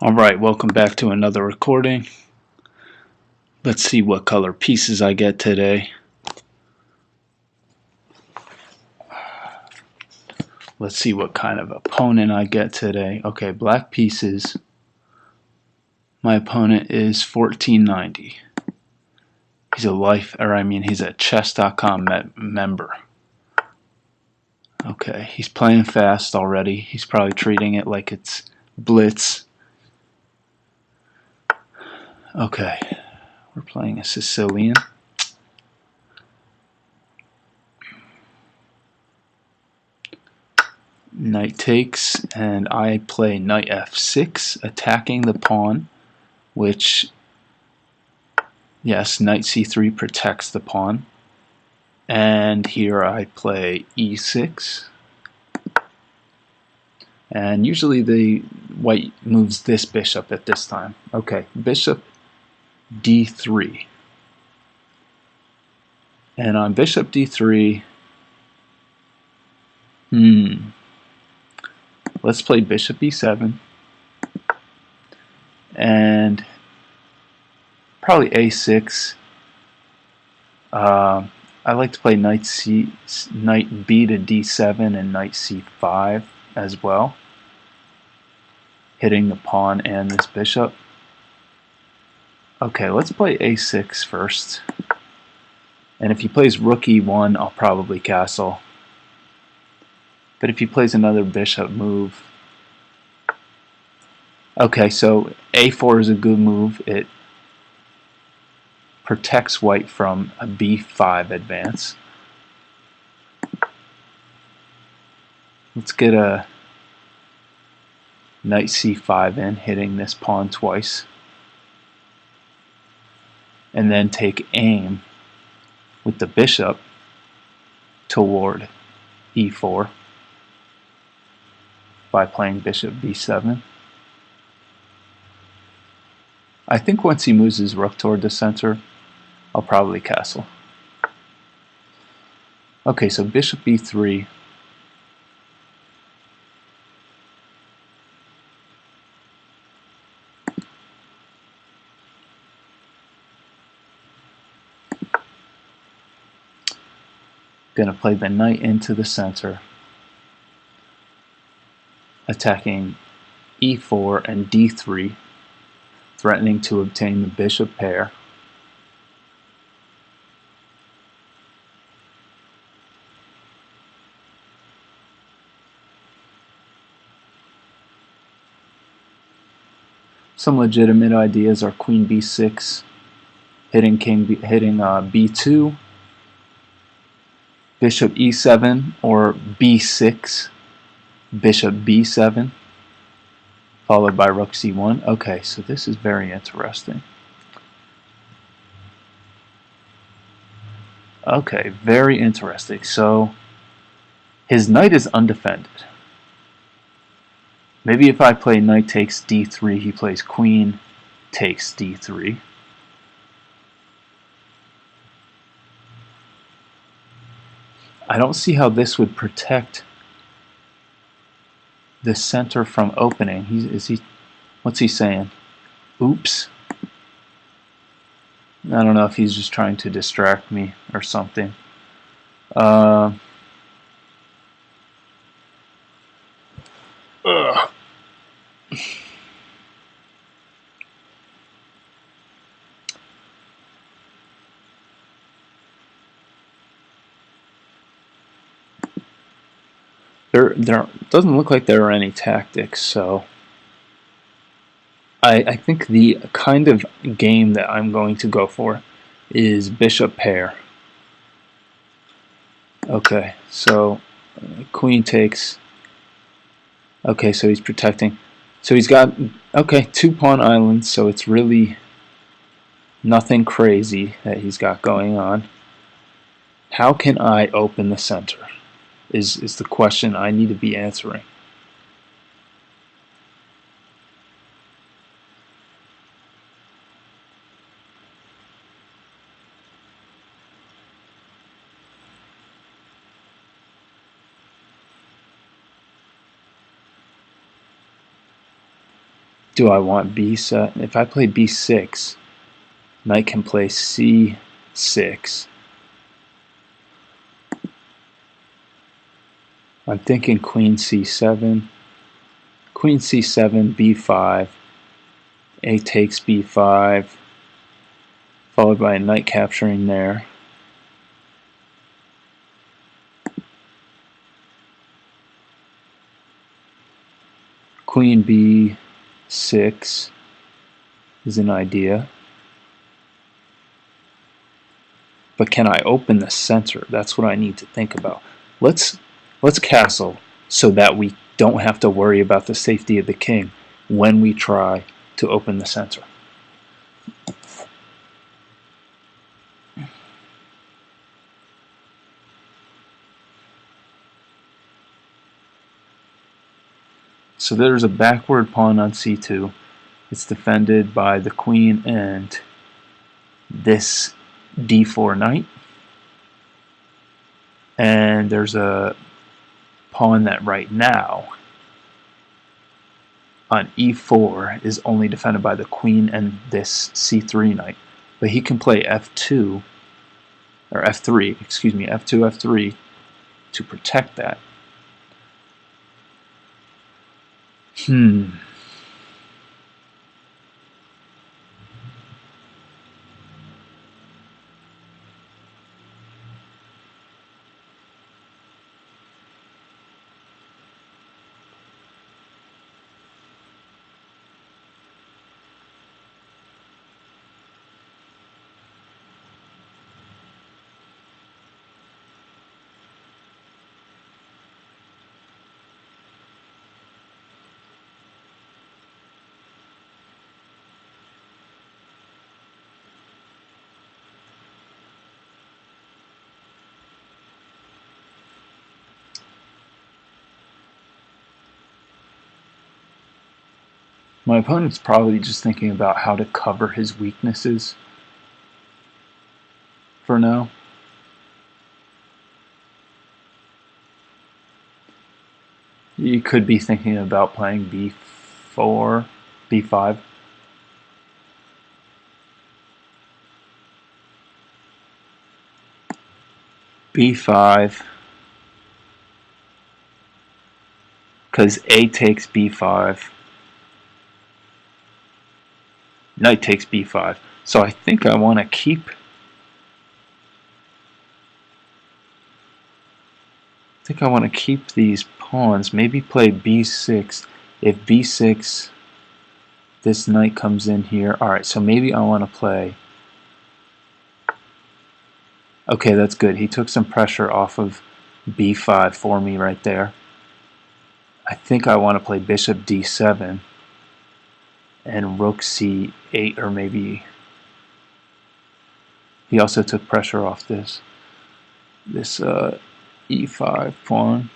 Alright, welcome back to another recording. Let's see what color pieces I get today. Let's see what kind of opponent I get today. Okay, black pieces. My opponent is 1490. He's a chess.com member. Okay, he's playing fast already. He's probably treating it like it's blitz. Okay, we're playing a Sicilian. Knight takes, and I play knight f6, attacking the pawn, which, yes, knight c3 protects the pawn. And here I play e6. And usually the white moves this bishop at this time. Okay, bishop d3. And on bishop d3, let's play bishop e7. And probably a6. I like to play knight b to d7 and knight c5 as well, hitting the pawn and this bishop. Okay, let's play a6 first. And if he plays rook e1, I'll probably castle. But if he plays another bishop move... Okay, so a4 is a good move. It protects white from a b5 advance. Let's get a knight c5 in, hitting this pawn twice. And then take aim with the bishop toward e4 by playing bishop b7. I think once he moves his rook toward the center, I'll probably castle. Okay, so bishop b3. Gonna play the knight into the center, attacking e4 and d3, threatening to obtain the bishop pair. Some legitimate ideas are queen b6, hitting b2, bishop e7, or b6, bishop b7, followed by rook c1. Okay, so this is very interesting. Okay, very interesting. So his knight is undefended. Maybe if I play knight takes d3, he plays queen takes d3. I don't see how this would protect the center from opening. What's he saying? Oops. I don't know if he's just trying to distract me or something. There doesn't look like there are any tactics, so I think the kind of game that I'm going to go for is bishop pair. Okay, so queen takes. Okay, so he's protecting. So he's got, okay, 2-pawn islands, so it's really nothing crazy that he's got going on. How can I open the center is the question I need to be answering. Do I want b7? If I play b6, knight can play c6. I'm thinking queen c7, queen c7, b5, a takes b5, followed by a knight capturing there. Queen b6 is an idea. But can I open the center? That's what I need to think about. Let's castle so that we don't have to worry about the safety of the king when we try to open the center. So there's a backward pawn on c2. It's defended by the queen and this d4 knight. And there's a pawn that right now on e4 is only defended by the queen and this c3 knight. But he can play f2, or f3, excuse me, f2, f3 to protect that. My opponent's probably just thinking about how to cover his weaknesses for now. You could be thinking about playing b4, b5. b5, because a takes b5. Knight takes b5. So I think I want to keep these pawns. Maybe play b6. If b6, this knight comes in here. Alright, so maybe I want to play... Okay, that's good. He took some pressure off of b5 for me right there. I think I want to play bishop d7 and rook c8, or maybe he also took pressure off this e5 pawn.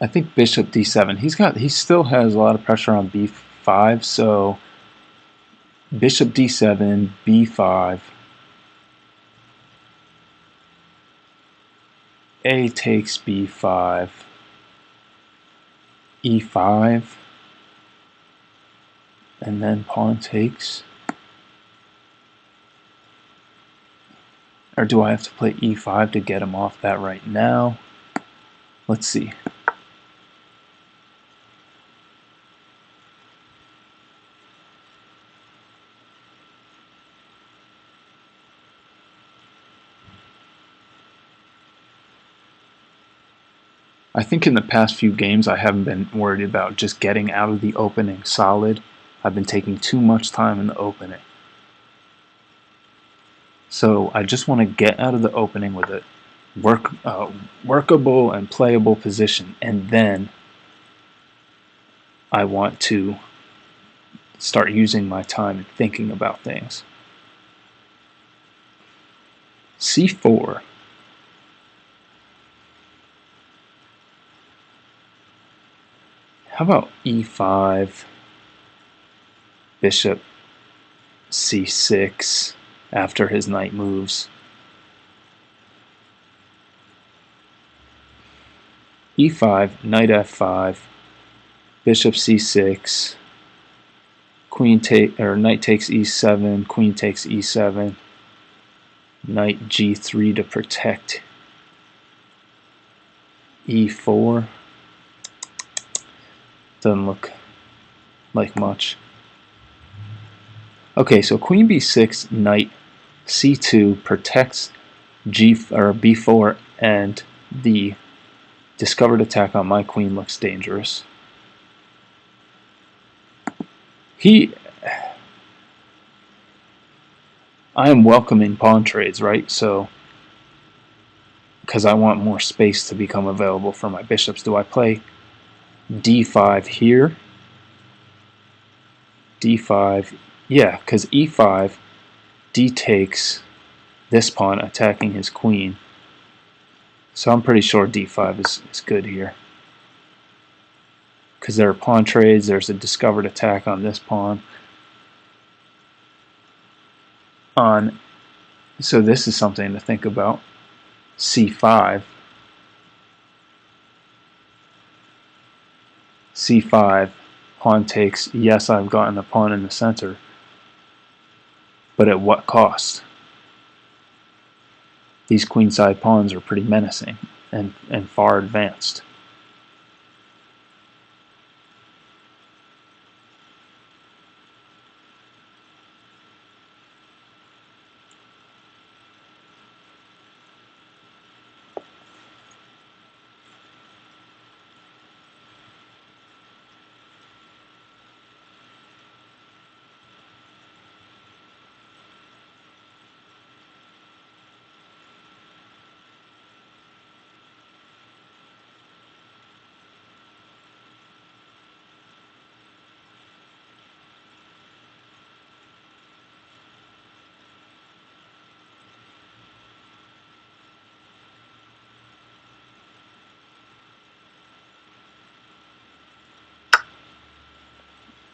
I think bishop d7. He still has a lot of pressure on b5, so bishop d7, b5, a takes b5, e5, and then pawn takes. Or do I have to play e5 to get him off that right now? Let's see. I think in the past few games I haven't been worried about just getting out of the opening solid. I've been taking too much time in the opening. So I just want to get out of the opening with a workable and playable position, and then I want to start using my time and thinking about things. c4. How about e5, bishop c6 after his knight moves? e5, knight f5, bishop c6, knight takes e7, queen takes e7, knight g3 to protect e4. Doesn't look like much. Okay, so queen b6, knight c2 protects b4, and the discovered attack on my queen looks dangerous. I am welcoming pawn trades, right? So, because I want more space to become available for my bishops. Do I play d5 here? d5, yeah, because e5, d takes this pawn, attacking his queen. So I'm pretty sure d5 is good here. Because there are pawn trades, there's a discovered attack on this pawn. So this is something to think about. c5. c5, pawn takes. Yes, I've gotten a pawn in the center, but at what cost? These queenside pawns are pretty menacing and far advanced.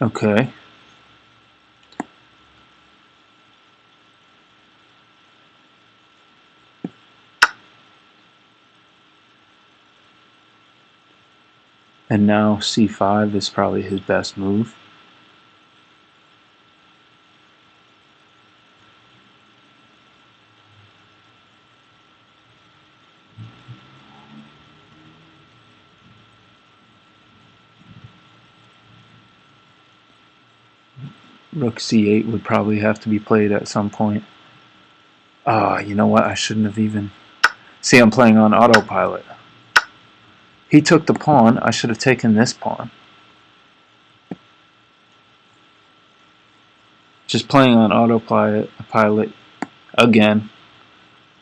Okay. And now c5 is probably his best move. Rook c8 would probably have to be played at some point. You know what? I shouldn't have even... See, I'm playing on autopilot. He took the pawn. I should have taken this pawn. Just playing on autopilot again.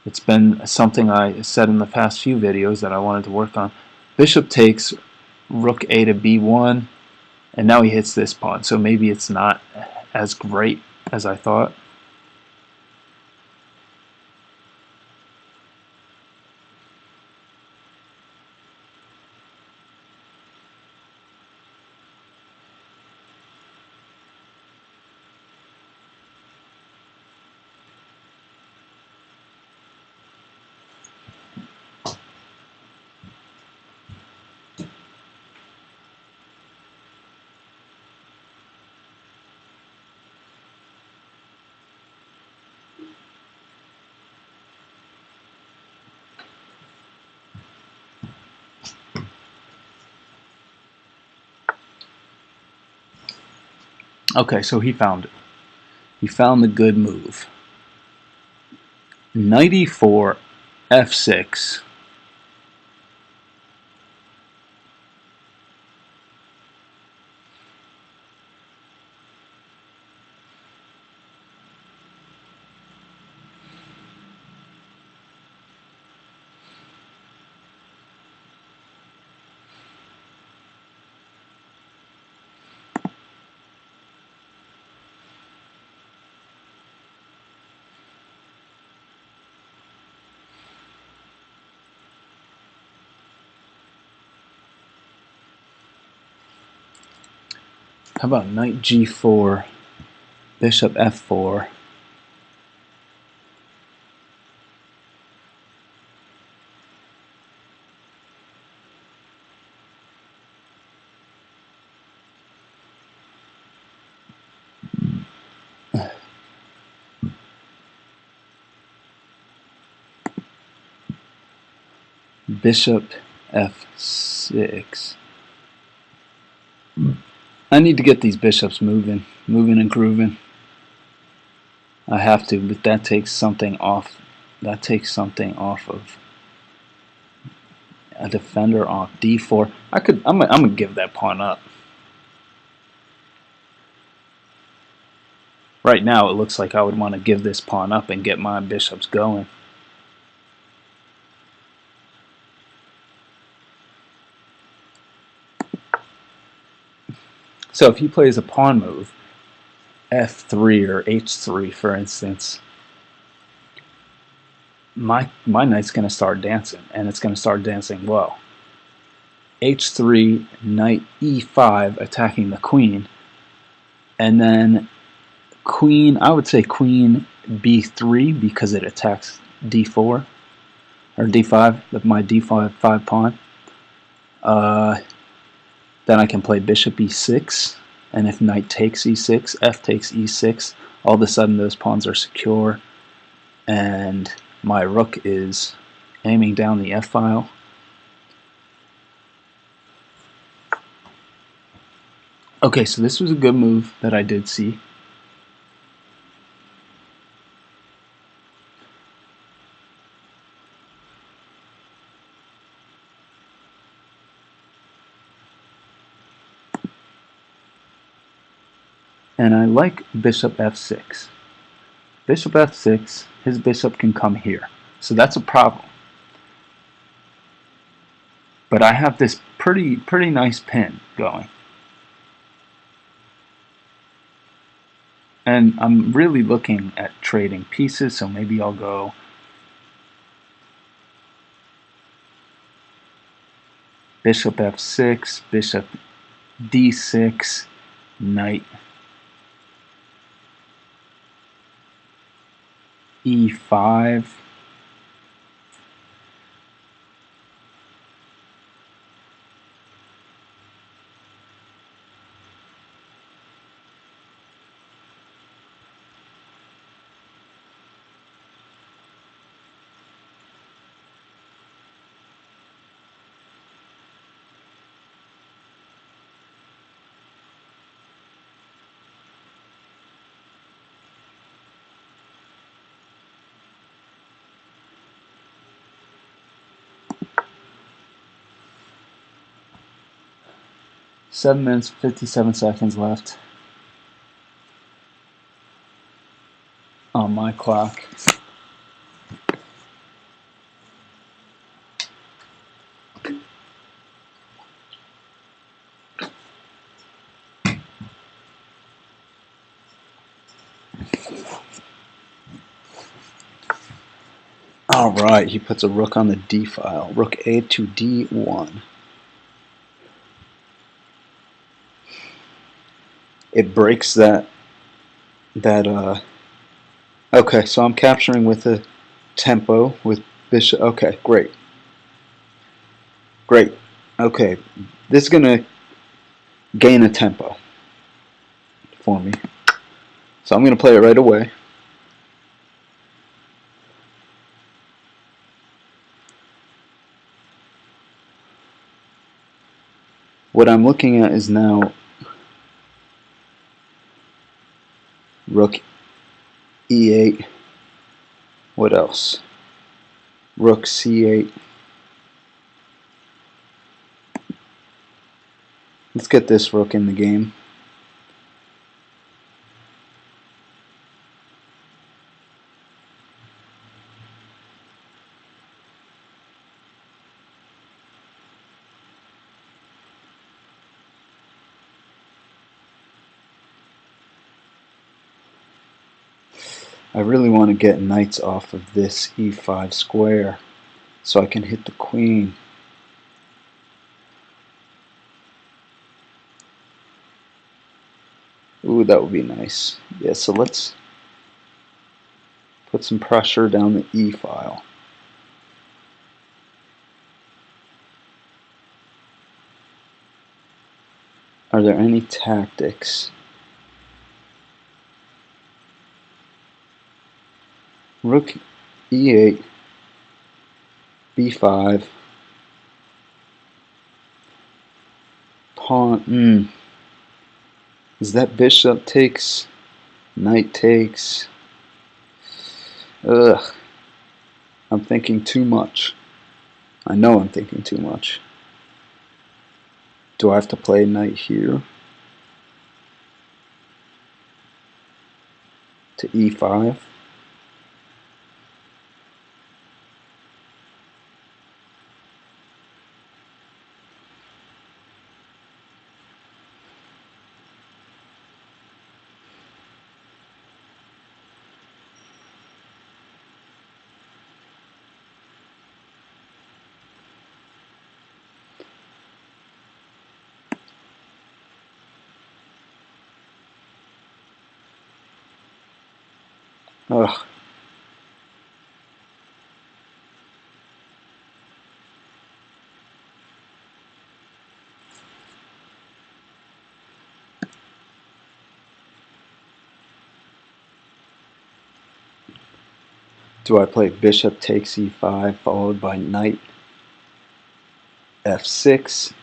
It's been something I said in the past few videos that I wanted to work on. Bishop takes, rook a to b1, and now he hits this pawn. So maybe it's not as great as I thought. Okay, so he found it. He found the good move. Knight e4, f6. How about knight g4, bishop f4? Bishop f6. I need to get these bishops moving and grooving. I have to, but that takes something off. That takes something off of a defender off d4. I'm gonna give that pawn up. Right now, it looks like I would want to give this pawn up and get my bishops going. So if he plays a pawn move, f3 or h3, for instance, my knight's going to start dancing, and it's going to start dancing well. h3, knight e5, attacking the queen, and then queen, I would say queen b3 because it attacks d4 or d5, my d5 pawn. Then I can play bishop e6, and if knight takes e6, f takes e6, all of a sudden those pawns are secure, and my rook is aiming down the f-file. Okay, so this was a good move that I did see. And I like bishop f6. Bishop f6, his bishop can come here. So that's a problem. But I have this pretty nice pin going. And I'm really looking at trading pieces, so maybe I'll go bishop f6, bishop d6, knight e5. Seven minutes, 57 seconds left on my clock. Alright, he puts a rook on the d file. Rook a to d1. It breaks that okay, so I'm capturing with a tempo with bishop. Okay, great. Great. Okay, this is gonna gain a tempo for me. So I'm gonna play it right away. What I'm looking at is now rook e8. What else? Rook c8. Let's get this rook in the game. I really want to get knights off of this e5 square so I can hit the queen. Ooh, that would be nice. Yeah, so let's put some pressure down the E file. Are there any tactics? Rook E8, B5, pawn. Is that bishop takes, knight takes? Ugh, I'm thinking too much. I know I'm thinking too much. Do I have to play knight here to E5? Ugh. Do I play bishop takes E5 followed by knight F6?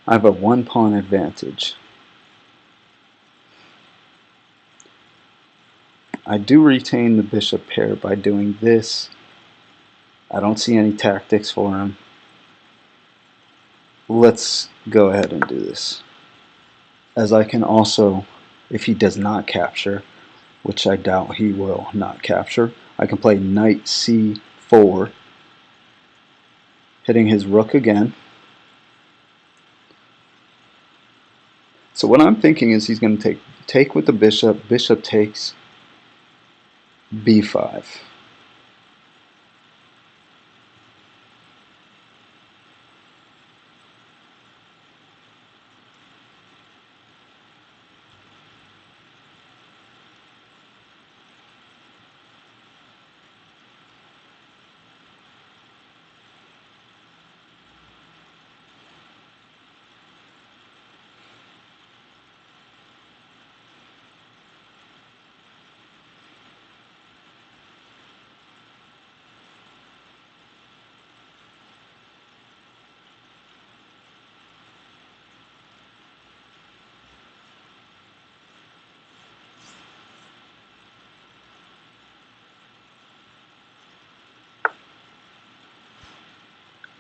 I have a one pawn advantage. I do retain the bishop pair by doing this. I don't see any tactics for him. Let's go ahead and do this. As I can also, if he does not capture, which I doubt he will not capture, I can play knight C4, hitting his rook again. So what I'm thinking is he's going to take with the bishop, bishop takes B5.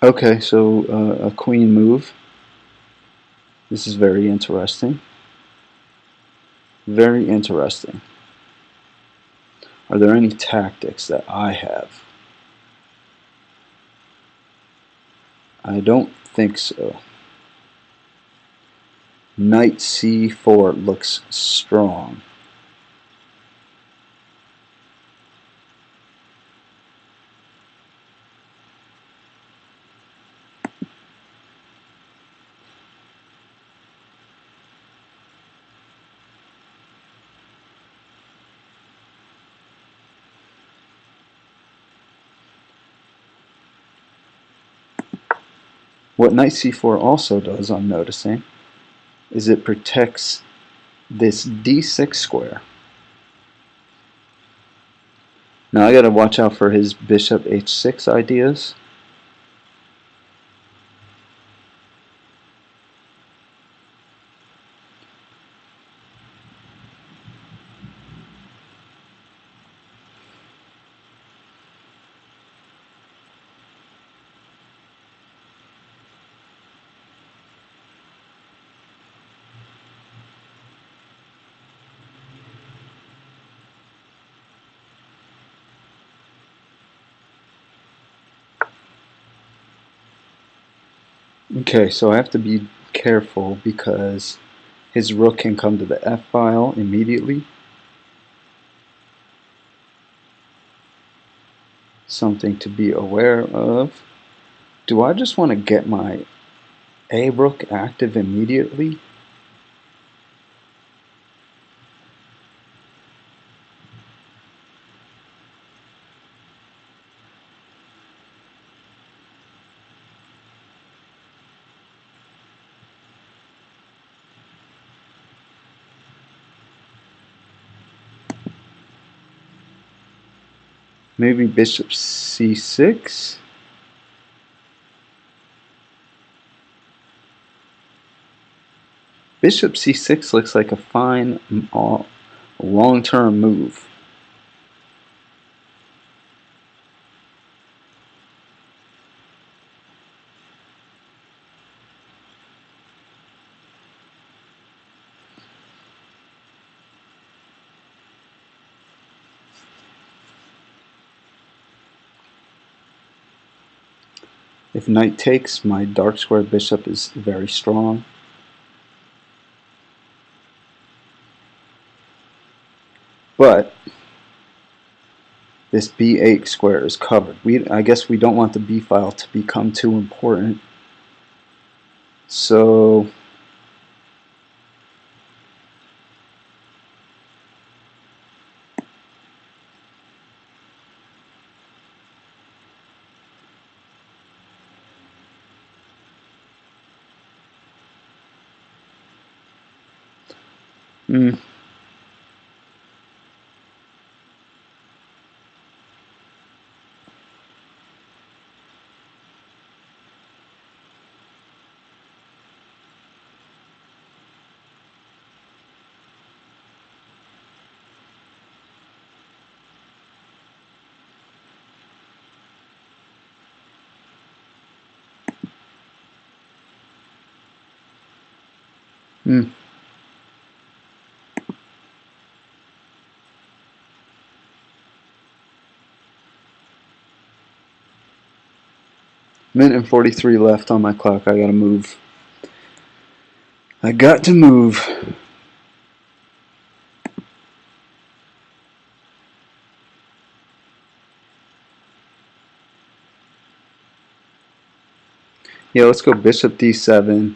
Okay, so a queen move. This is very interesting. Very interesting. Are there any tactics that I have? I don't think so. Knight C4 looks strong. What knight C4 also does, I'm noticing, is it protects this D6 square. Now I gotta watch out for his bishop H6 ideas. Okay, so I have to be careful because His rook can come to the f-file immediately. Something to be aware of. Do I just want to get my a rook active immediately? Maybe bishop c6? Bishop c6 looks like a fine long-term move. If knight takes, my dark square bishop is very strong. But this b8 square is covered. I guess we don't want the b file to become too important. So minute and 43 left on my clock. I gotta move. I got to move. Yeah, let's go bishop d7,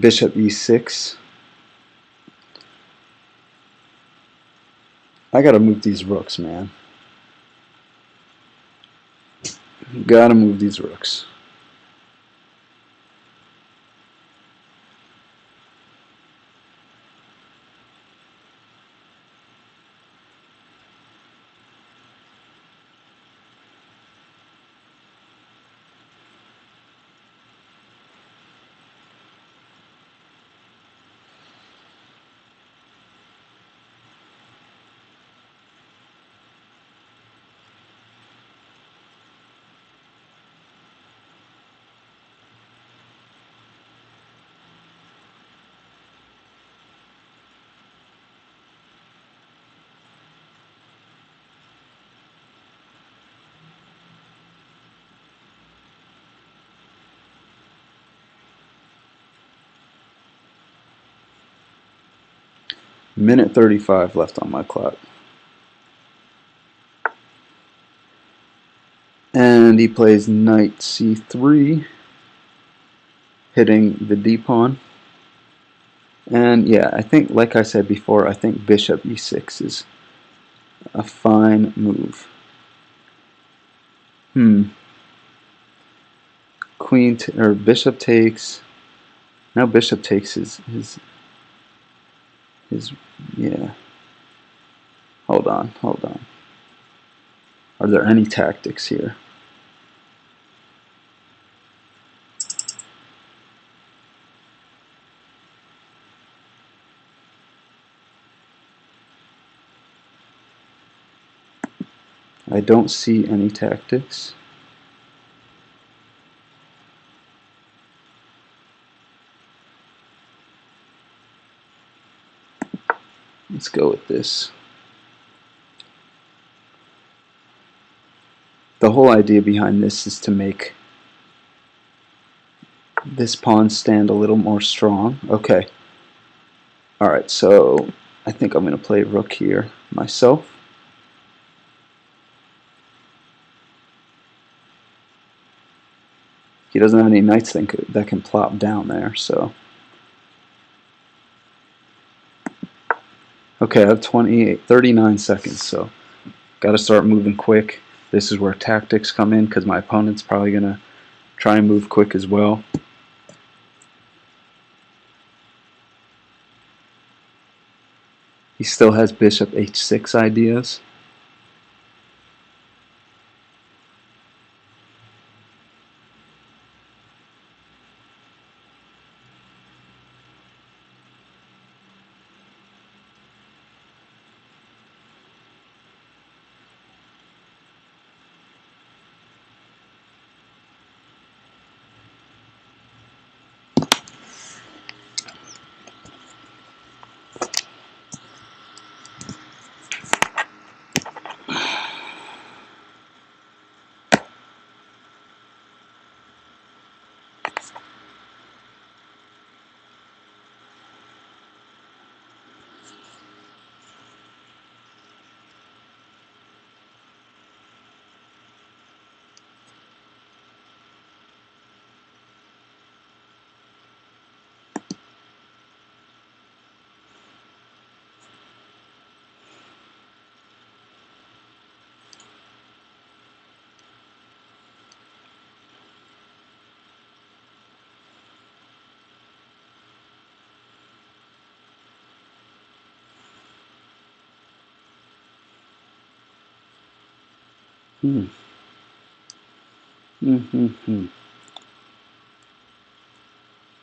bishop e6. I gotta move these rooks, man. Gotta move these rooks. Minute 35 left on my clock. And he plays knight c3, hitting the d-pawn. And yeah, I think, like I said before, I think bishop e6 is a fine move. Queen or bishop takes. Now bishop takes his yeah. Hold on. Are there any tactics here? I don't see any tactics. Let's go with this. The whole idea behind this is to make this pawn stand a little more strong. Okay, Alright, so I think I'm going to play rook here myself. He doesn't have any knights that can plop down there, so. Okay, I have 39 seconds, so got to start moving quick. This is where tactics come in because my opponent's probably going to try and move quick as well. He still has bishop h6 ideas.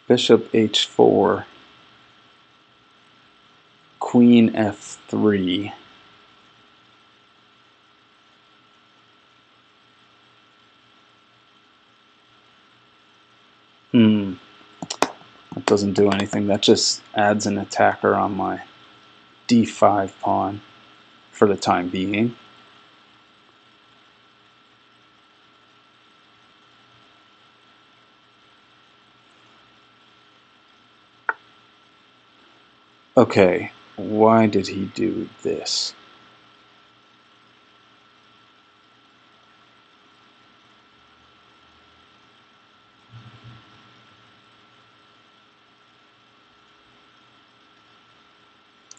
Bishop h4, queen f3. That doesn't do anything. That just adds an attacker on my d5 pawn for the time being. Okay, why did he do this?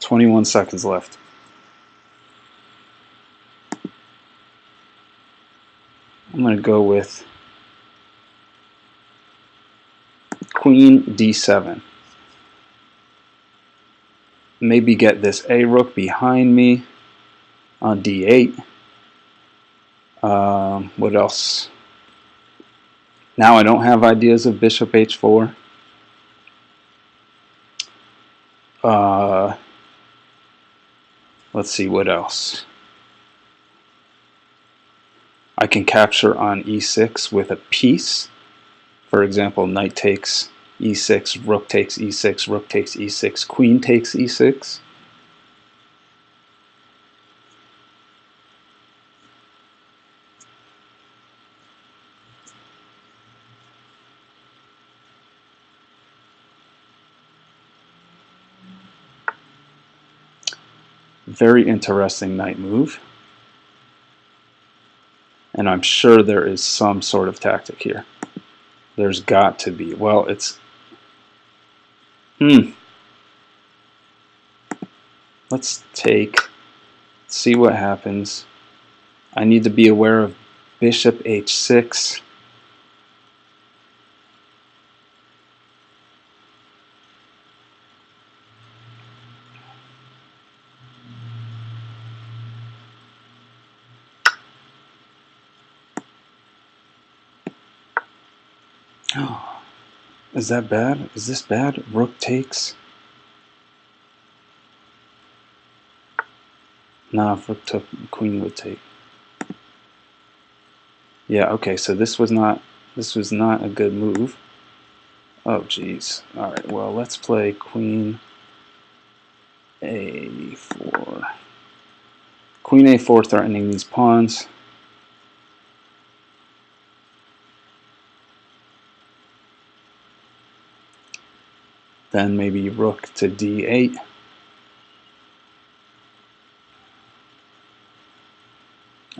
"21 seconds left. I'm going to go with queen d7. Maybe get this a rook behind me on d8. What else? Now I don't have ideas of bishop h4. Let's see, what else? I can capture on e6 with a piece. For example, knight takes e6, rook takes e6, rook takes e6, queen takes e6. Very interesting knight move. And I'm sure there is some sort of tactic here. There's got to be. Well, it's... Let's see what happens. I need to be aware of bishop h6. Oh, is that bad? Is this bad? Rook takes. Nah, if rook took, queen would take. Yeah, okay, so this was not a good move. Oh geez. Alright, well let's play queen a4. Queen a4 threatening these pawns. Then maybe rook to d8.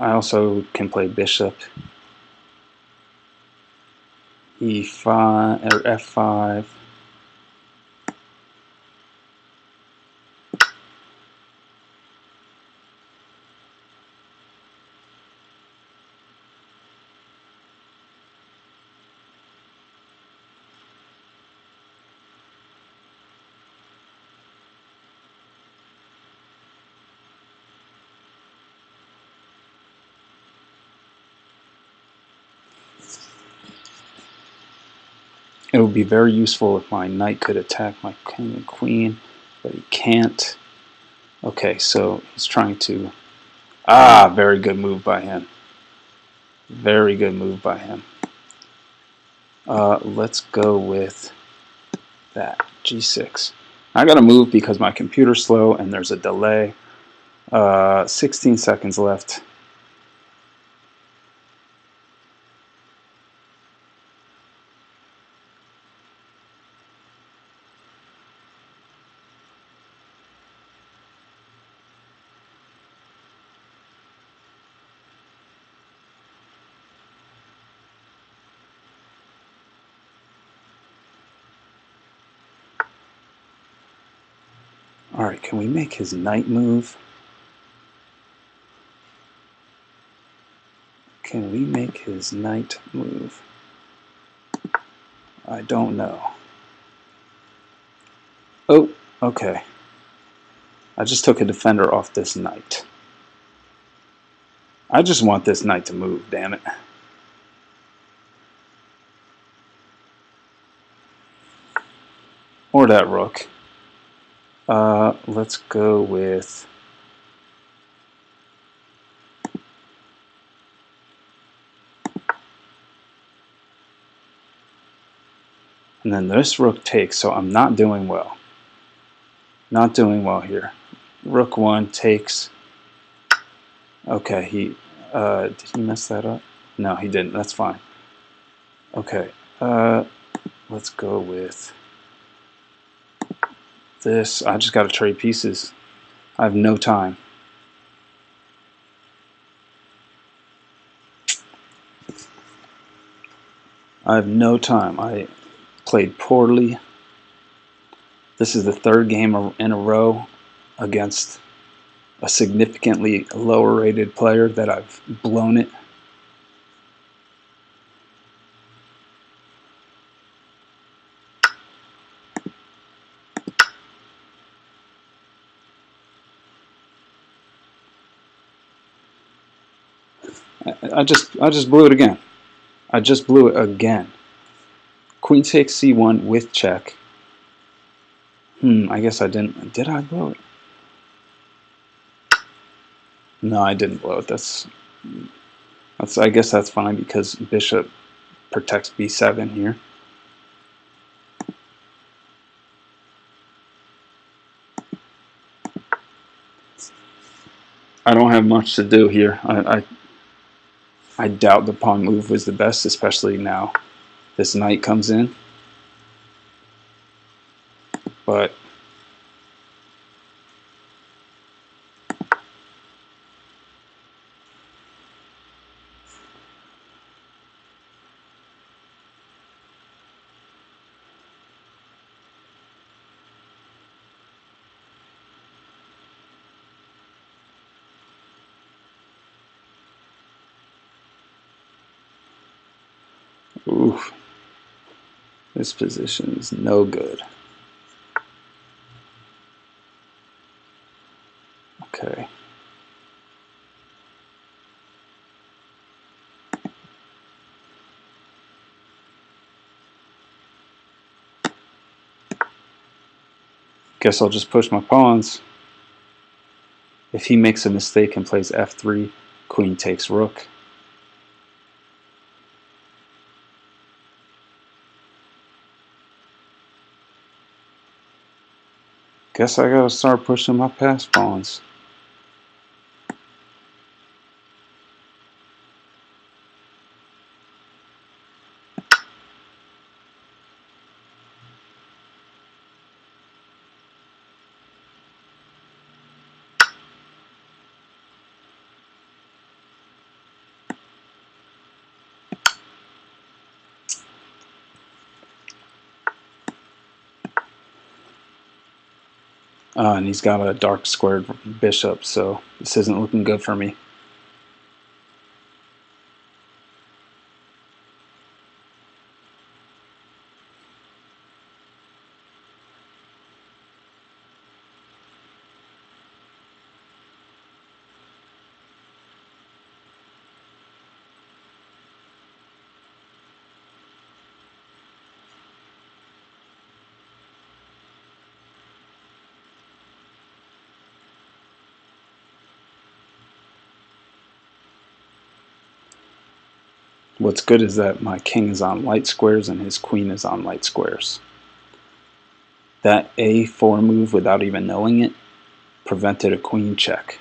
I also can play bishop e5 or f5. It would be very useful if my knight could attack my king and queen, but he can't. Okay, so he's trying to... Ah, very good move by him. Very good move by him. Let's go with that, g6. I gotta move because my computer's slow and there's a delay. 16 seconds left. Alright, can we make his knight move? Can we make his knight move? I don't know. Oh, okay. I just took a defender off this knight. I just want this knight to move, damn it. Or that rook. Let's go with... And then this rook takes, so I'm not doing well. Not doing well here. Rook 1 takes. Okay, did he mess that up? No, he didn't. That's fine. Okay, let's go with this. I just got to trade pieces. I have no time. I have no time. I played poorly. This is the third game in a row against a significantly lower rated player that I've blown it. I just blew it again. I just blew it again. Queen takes c1 with check. I guess I didn't. Did I blow it? No, I didn't blow it. That's. I guess that's fine because bishop protects b7 here. I don't have much to do here. I doubt the pawn move was the best, especially now this knight comes in. But oof, this position is no good. Okay. Guess I'll just push my pawns. If he makes a mistake and plays f3, queen takes rook. Guess I gotta start pushing my passed pawns. And he's got a dark squared bishop, so this isn't looking good for me. What's good is that my king is on light squares and his queen is on light squares. That a4 move, without even knowing it, prevented a queen check.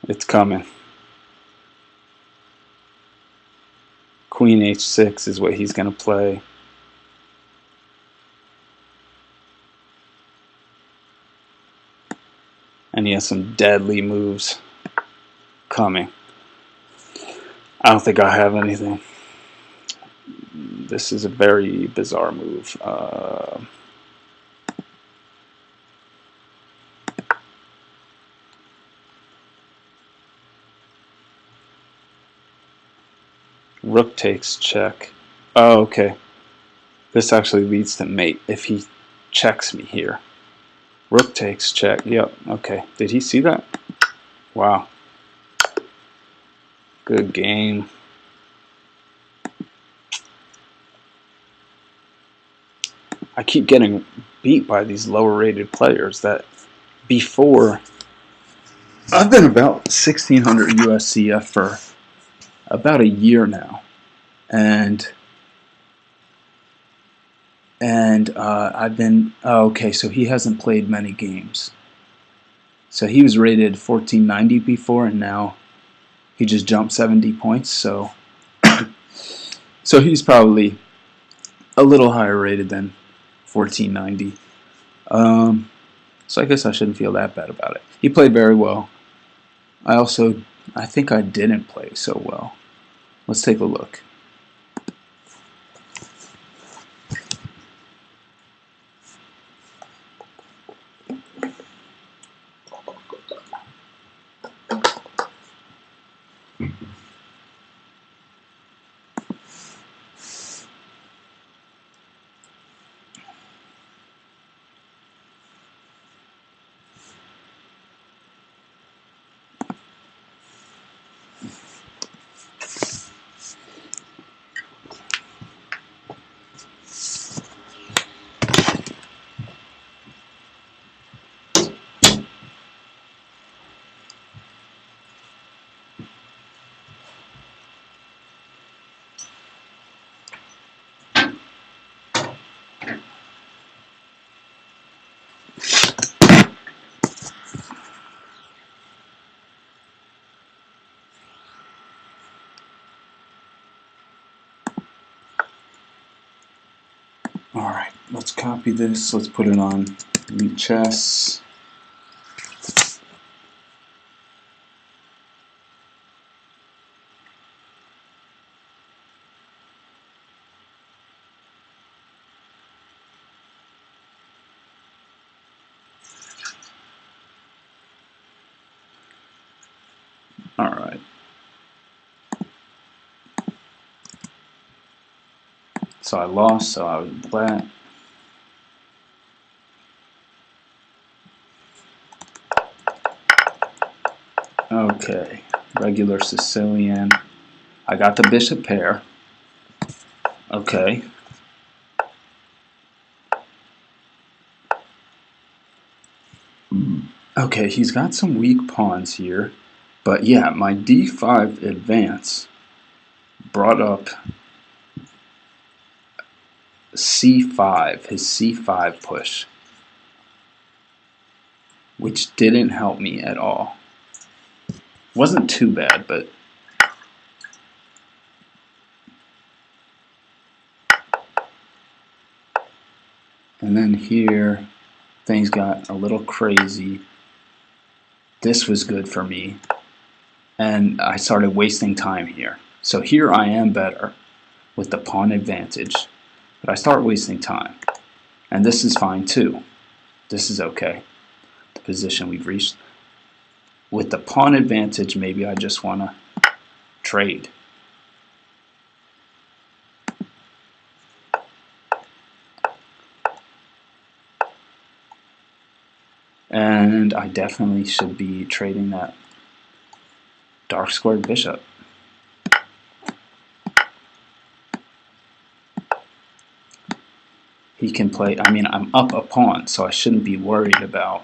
It's coming. Queen h6 is what he's going to play. And he has some deadly moves coming. I don't think I have anything. This is a very bizarre move. Rook takes check. Oh, okay. This actually leads to mate if he checks me here. Rook takes check. Yep, okay. Did he see that? Wow. Good game. I keep getting beat by these lower rated players that before. I've been about 1600 USCF for about a year now. And I've been, oh, okay, so he hasn't played many games. So he was rated 1490 before, and now he just jumped 70 points. So he's probably a little higher rated than 1490. So I guess I shouldn't feel that bad about it. He played very well. I think I didn't play so well. Let's take a look. Alright, let's copy this. Let's put it on Lichess. Alright. So I lost, so I would flat. Okay, regular Sicilian. I got the bishop pair. Okay. Okay, he's got some weak pawns here. But yeah, my d5 advance brought up c5, his c5 push, which didn't help me at all. Wasn't too bad, but and then here things got a little crazy. This was good for me, and I started wasting time here. So here I am better with the pawn advantage, but I start wasting time. And this is fine too. This is okay. The position we've reached. With the pawn advantage, maybe I just want to trade. And I definitely should be trading that dark squared bishop. He can play, I mean, I'm up a pawn, so I shouldn't be worried about.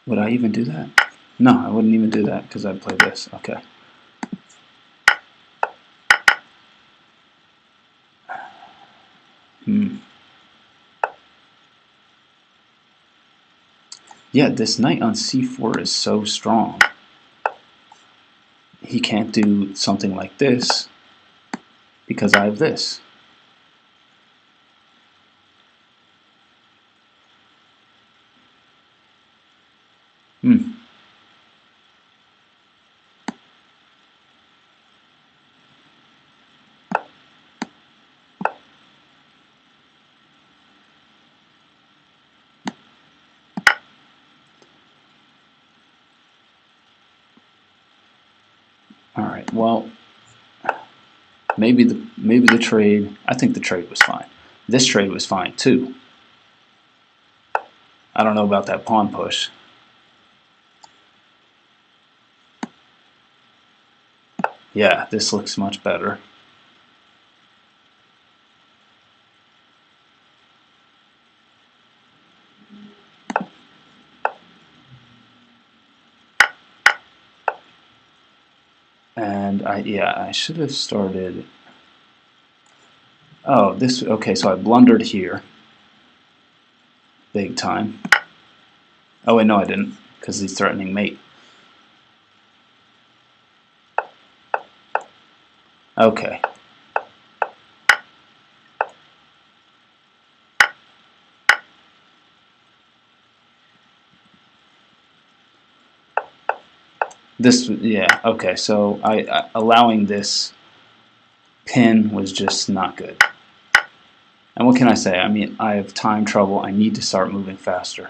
Would I even do that? No, I wouldn't even do that because I'd play this. Okay. Yeah, this knight on c4 is so strong. He can't do something like this because I have this. All right. Well, maybe the trade. I think the trade was fine. This trade was fine too. I don't know about that pawn push. Yeah, this looks much better. And I should have started. Oh, this, okay, so I blundered here. Big time. Oh wait, no I didn't, because he's threatening mate. Okay. This, yeah, okay, so allowing this pin was just not good. And what can I say? I mean, I have time trouble. I need to start moving faster.